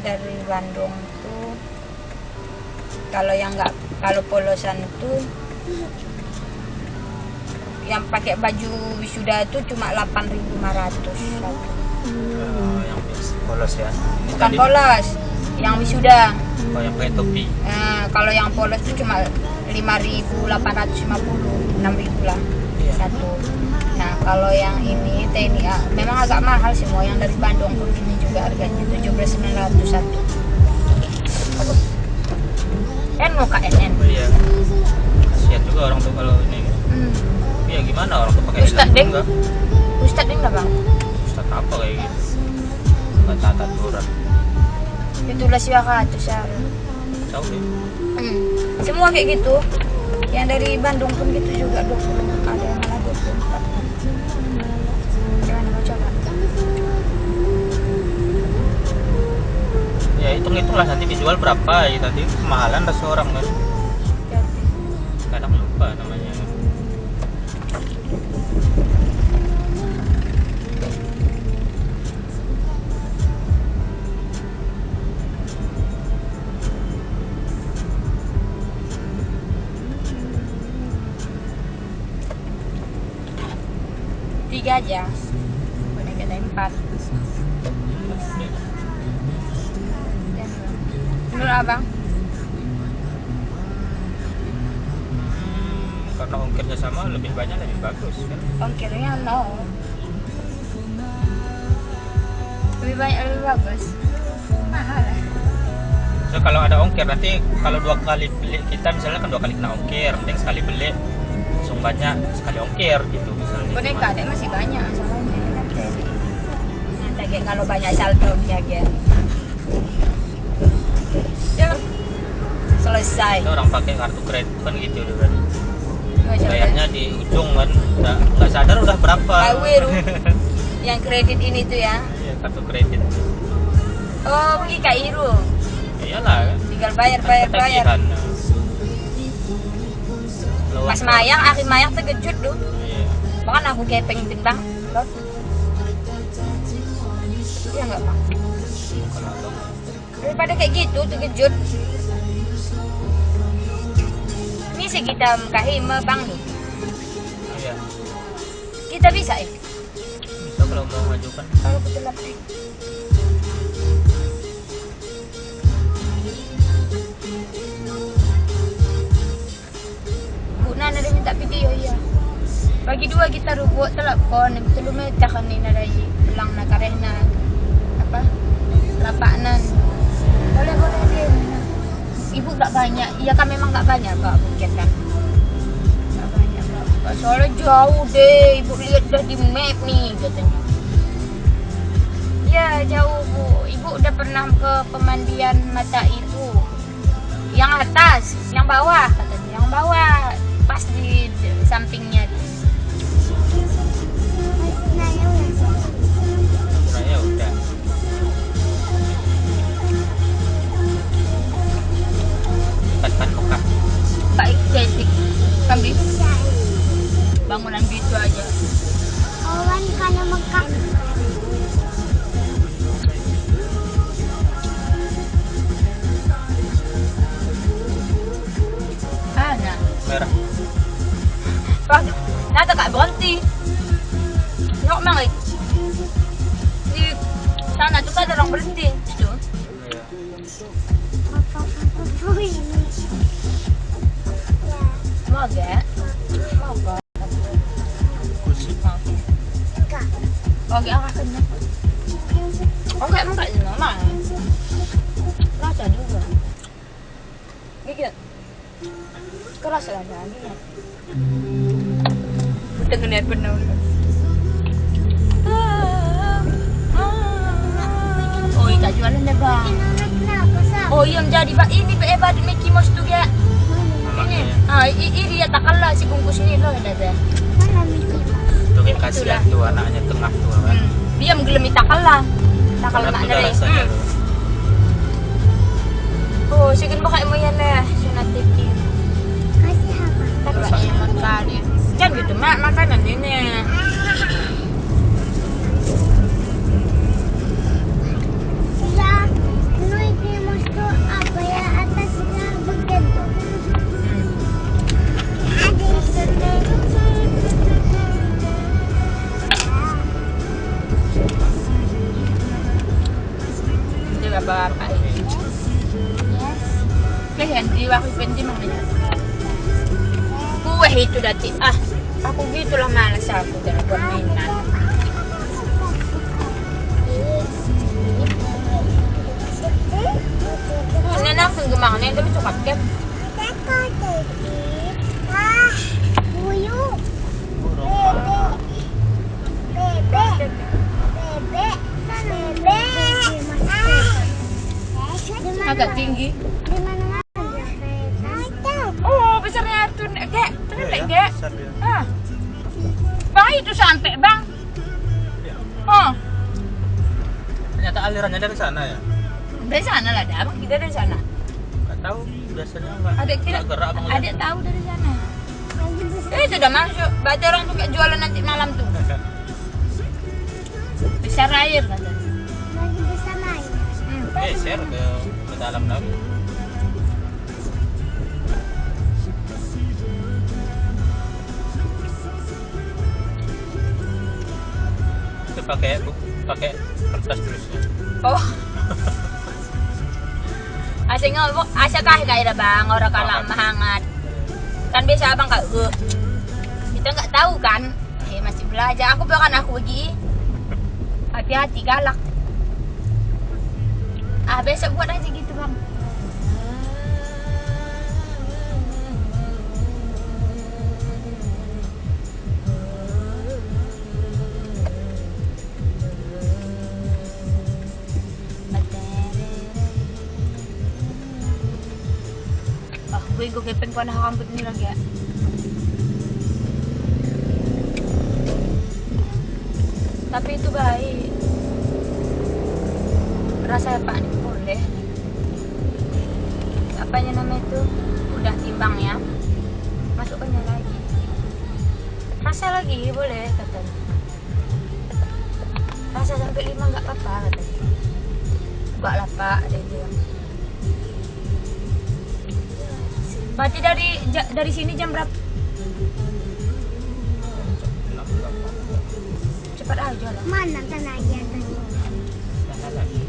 dari Bandung tuh kalau yang nggak, kalau polosan tuh yang pakai baju wisuda itu cuma 8.500 satu. Yang polos ya. Bukan polos, yang wisuda. Oh, yang pakai topi. Kalau yang polos itu cuma 5.850, 6.000 lah satu. Nah kalau yang ini TNI memang agak mahal semua, yang dari Bandung pun ini juga harganya 17.900 satu. Kan mau KNN. Oh iya. Kasihan juga orang tuh kalau ini. Iya gimana orang tuh pakai Ustadz deng, enggak? Ustadz deng nggak bang? Ustadz apa kayak gitu? Nggak taat aturan. Itulah siwakatu sar. Jauh ya. Semua kayak gitu. Yang dari Bandung pun gitu juga 20, ada yang malah 24. Gimana mau coba? Ya hitung-hitunglah nanti dijual berapa ya, tadi kemahalan dah seorang kan. Kadang lupa namanya. Tiga aja. Boleh kita 4. Menurut abang? Karena ongkirnya sama lebih banyak lebih bagus kan. Ongkirnya no. Lebih banyak lebih bagus. Mahal lah. So, kalau ada ongkir nanti kalau 2 kali beli kita misalnya kan 2 kali kena ongkir, nanti sekali beli langsung banyak sekali ongkir gitu misalnya. Boneka ada masih banyak soalnya. Nanti kayak kalau banyak saldo ya gen. Selesai. Itu orang pakai kartu kredit kan gitu udah kan. Bayarnya di ujung kan, nggak sadar udah berapa. Kawiru. Yang kredit ini tuh ya. Iya, kartu kredit. Oh, pergi Kak Iru. Iyalah kan. Tinggal bayar. Ketagihan. Pas mayang, akhir mayang terkejut tuh. Iya. Bahkan aku gepeng bintang. Iya nggak Pak? Daripada kayak gitu terkejut. Ini sekitar kahima bang nih. Iya. Kita bisa ya? Bisa kalau mau ngajukan. Kalau betul nih. Bu Nana ada minta video ya. Bagi 2 kita buat telepon, betul mecahkan ni na dari pulang na karena apa? Lapanan. Boleh dia. Ibu gak banyak, iya kan memang gak banyak Pak mungkin kan. Gak banyak Pak. Soalnya jauh deh, Ibu lihat udah di map nih katanya. Ya jauh Bu, Ibu udah pernah ke pemandian mata itu. Yang atas, yang bawah katanya, yang bawah pas di sampingnya. Kurangnya udah. Kan Mekah. Baik jadi kambing. Bangunan gitu aja. Awan kana Mekah. Nah. Merah. Pak, nada kak berhenti. Nyok mang di sana tuh kan ada orang berhenti. Itu. Iya. Mau gak? Mau gak? Kursi. Oke, aku akan. Oke, enggak normal. Rasa juga. Gigit. Keras lah lagi ya. Udah ngeliat benar. Oh, iya jualan deh bang. Oh iya menjadi pak ini pak di Mickey Mouse tuh ya. Ini, ini dia tak kalah si bungkus ini loh ada deh. Tuh kan kasihan tuh anaknya tengah tuh kan. Dia menggelemi tak kalah nak dari. Oh, si kan pakai mo yan eh, sunatiki. Kasih apa? Tak yang makan. Kan gitu mak makanan ini. Ya, bapak Yes. kalian di waktu penting makanya kue itu dati aku gitulah malas aku jangan buat mainan. Ini langsung gimana yang tapi coklat kan? Ah, buyuk. Bebek. Bebek. Bebek. Agak tinggi. Di mana ada? Oh besarnya tuh kayak Iya kayak ya, dek. besar dia. Bang itu sampai bang. Iya. Oh Ternyata alirannya dari sana ya. dari sana lah dah bang kita dari sana. Nggak tahu, biasanya nggak Adik tidak nggak gerak abang. adik tahu dari sana. Itu udah masuk. Baca orang tuh kayak jualan nanti malam tuh. Besar air katanya. Lagi bisa main. Share ke dalam lagi. Itu pakai kertas tulisnya. Oh. Asing ngomong, asa kah kayak bang orang kalah hangat. Kan biasa abang kak kita nggak tahu kan. Masih belajar. Aku bahkan aku pergi. Hati-hati galak. Besok buat aja gitu bang. Gue kepen ko na rambut ni lagi ya. Tapi itu baik. Rasa apa nih boleh. Apanya namanya itu udah timbang ya. Masukkannya lagi. Rasa lagi boleh katanya. Rasa sampai 5 nggak apa-apa katanya. Enggak lah pak dia bilang. Berarti dari sini jam berapa? Cepat aja lah. Mana tenaga tadi? Sana lagi.